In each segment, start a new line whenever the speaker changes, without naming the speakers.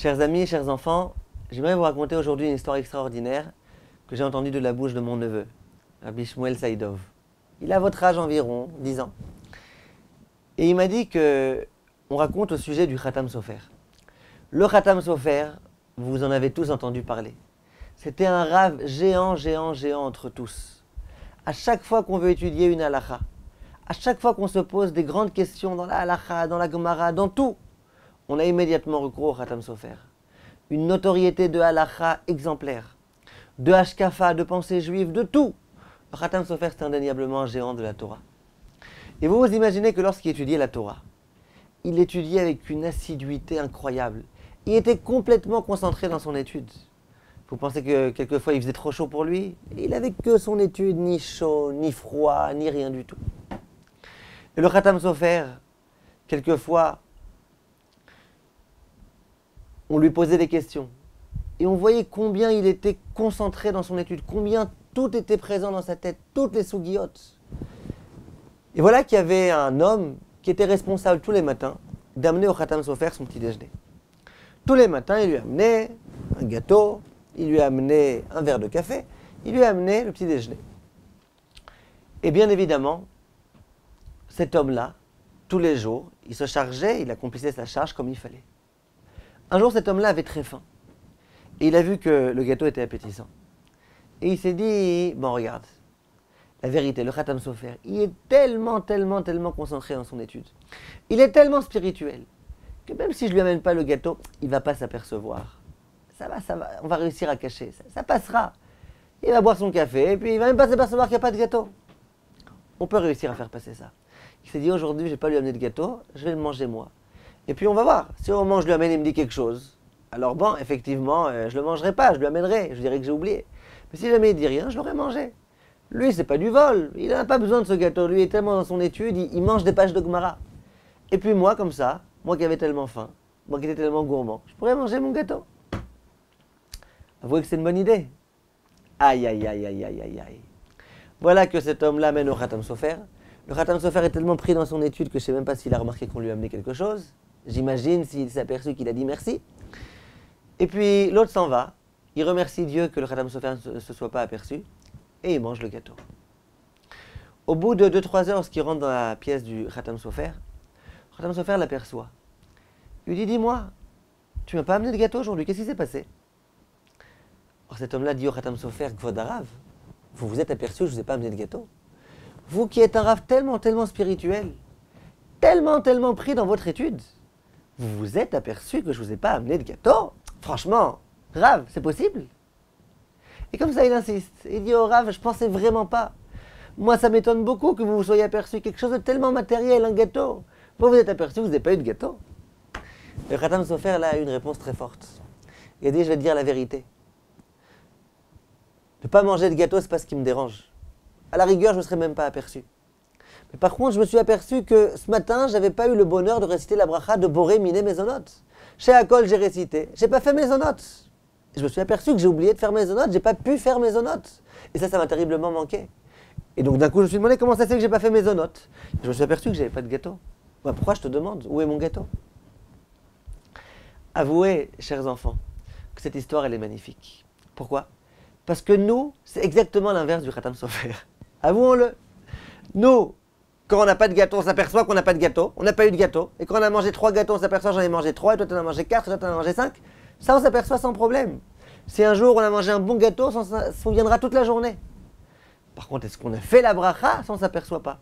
Chers amis, chers enfants, j'aimerais vous raconter aujourd'hui une histoire extraordinaire que j'ai entendue de la bouche de mon neveu, Rabbi Shmuel Saïdov. Il a votre âge environ, 10 ans. Et il m'a dit qu'on raconte au sujet du Khatam Sofer. Le Khatam Sofer, vous en avez tous entendu parler. C'était un rave géant entre tous. À chaque fois qu'on veut étudier une halakha, à chaque fois qu'on se pose des grandes questions dans la halakha, dans la Gemara, dans tout, on a immédiatement recours au Khatam Sofer. Une notoriété de halakha exemplaire, de hashkafa, de pensée juive, de tout. Le Khatam Sofer, c'est indéniablement un géant de la Torah. Et vous vous imaginez que lorsqu'il étudiait la Torah, il étudiait avec une assiduité incroyable. Il était complètement concentré dans son étude. Vous pensez que quelquefois il faisait trop chaud pour lui? Il n'avait que son étude, ni chaud, ni froid, ni rien du tout. Et le Khatam Sofer, quelquefois, on lui posait des questions. Et on voyait combien il était concentré dans son étude, combien tout était présent dans sa tête, toutes les sougiotes. Et voilà qu'il y avait un homme qui était responsable tous les matins d'amener au Khatam Sofer son petit déjeuner. Tous les matins, il lui amenait un gâteau, il lui amenait un verre de café, il lui amenait le petit déjeuner. Et bien évidemment, cet homme-là, tous les jours, il se chargeait, il accomplissait sa charge comme il fallait. Un jour, cet homme-là avait très faim. Et il a vu que le gâteau était appétissant. Et il s'est dit, bon regarde, la vérité, le Khatam Sofer, il est tellement concentré dans son étude. Il est tellement spirituel, que même si je lui amène pas le gâteau, il va pas s'apercevoir. Ça va, on va réussir à cacher, ça passera. Il va boire son café, et puis il va même pas s'apercevoir qu'il n'y a pas de gâteau. On peut réussir à faire passer ça. Il s'est dit, aujourd'hui, je vais pas lui amener de gâteau, je vais le manger moi. Et puis on va voir, si au moment où je lui amène, il me dit quelque chose, alors bon, effectivement, je le mangerai pas, je lui amènerai, je dirai que j'ai oublié. Mais si jamais il dit rien, je l'aurai mangé. Lui, c'est pas du vol, il n'a pas besoin de ce gâteau, lui il est tellement dans son étude, il mange des pages de Gemara. Et puis moi, comme ça, moi qui avais tellement faim, moi qui étais tellement gourmand, je pourrais manger mon gâteau. Avouez que c'est une bonne idée. Aïe. Voilà que cet homme-là mène au Khatam Sofer. Le Khatam Sofer est tellement pris dans son étude que je ne sais même pas s'il a remarqué qu'on lui a amené quelque chose. J'imagine s'il s'est aperçu qu'il a dit merci. Et puis l'autre s'en va. Il remercie Dieu que le Khatam Sofer ne se soit pas aperçu. Et il mange le gâteau. Au bout de 2-3 heures, lorsqu'il rentre dans la pièce du Khatam Sofer, le Khatam Sofer l'aperçoit. Il lui dit, dis-moi, tu m'as pas amené de gâteau aujourd'hui, qu'est-ce qui s'est passé? Alors cet homme-là dit au Khatam Sofer, Kvod Harav, vous vous êtes aperçu que je ne vous ai pas amené de gâteau. Vous qui êtes un Rav tellement spirituel, tellement pris dans votre étude, vous vous êtes aperçu que je ne vous ai pas amené de gâteau? Franchement, Rav, c'est possible? Et comme ça, il insiste. Il dit au Rav, je pensais vraiment pas. Moi, ça m'étonne beaucoup que vous vous soyez aperçu quelque chose de tellement matériel, un gâteau. Vous vous êtes aperçu que vous n'avez pas eu de gâteau. Le Khatam Sofer, là, a une réponse très forte. Il a dit, je vais te dire la vérité. Ne pas manger de gâteau, c'est pas ce qui me dérange. À la rigueur, je ne me serais même pas aperçu. Mais par contre, je me suis aperçu que ce matin, je n'avais pas eu le bonheur de réciter la bracha de Boré Miné Mezonot. Chez Akol, j'ai récité. J'ai pas fait Mezonot. Je me suis aperçu que j'ai oublié de faire Mezonot. J'ai pas pu faire Mezonot. Et ça m'a terriblement manqué. Et donc d'un coup, je me suis demandé comment ça se fait que j'ai pas fait Mezonot. Je me suis aperçu que j'avais pas de gâteau. Bah, pourquoi je te demande? Où est mon gâteau? Avouez, chers enfants, que cette histoire, elle est magnifique. Pourquoi? Parce que nous, c'est exactement l'inverse du Khatam Sofer. Avouons-le. Nous, quand on n'a pas de gâteau, on s'aperçoit qu'on n'a pas de gâteau. On n'a pas eu de gâteau. Et quand on a mangé 3 gâteaux, on s'aperçoit que j'en ai mangé 3, et toi tu en as mangé 4, et toi tu en as mangé 5. Ça, on s'aperçoit sans problème. Si un jour on a mangé un bon gâteau, on s'en souviendra toute la journée. Par contre, est-ce qu'on a fait la bracha? Ça, on ne s'aperçoit pas.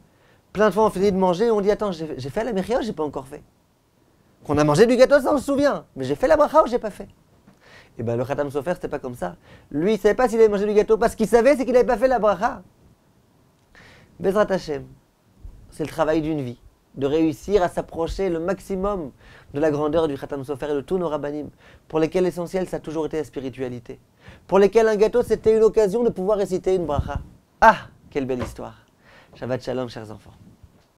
Plein de fois, on finit de manger, on dit, attends, j'ai fait la mechia ou j'ai pas encore fait? Qu'on a mangé du gâteau, ça on se souvient. Mais j'ai fait la bracha ou j'ai pas fait? Et bien le Khatam Sofer, c'était pas comme ça. Lui, il ne savait pas s'il avait mangé du gâteau. Parce qu'il savait, c'est qu'il n'avait pas fait la bracha. Bezrat Hashem, c'est le travail d'une vie. De réussir à s'approcher le maximum de la grandeur du Khatam Sofer et de tous nos rabbanim, pour lesquels l'essentiel, ça a toujours été la spiritualité. Pour lesquels un gâteau, c'était une occasion de pouvoir réciter une bracha. Ah, quelle belle histoire. Shabbat Shalom, chers enfants.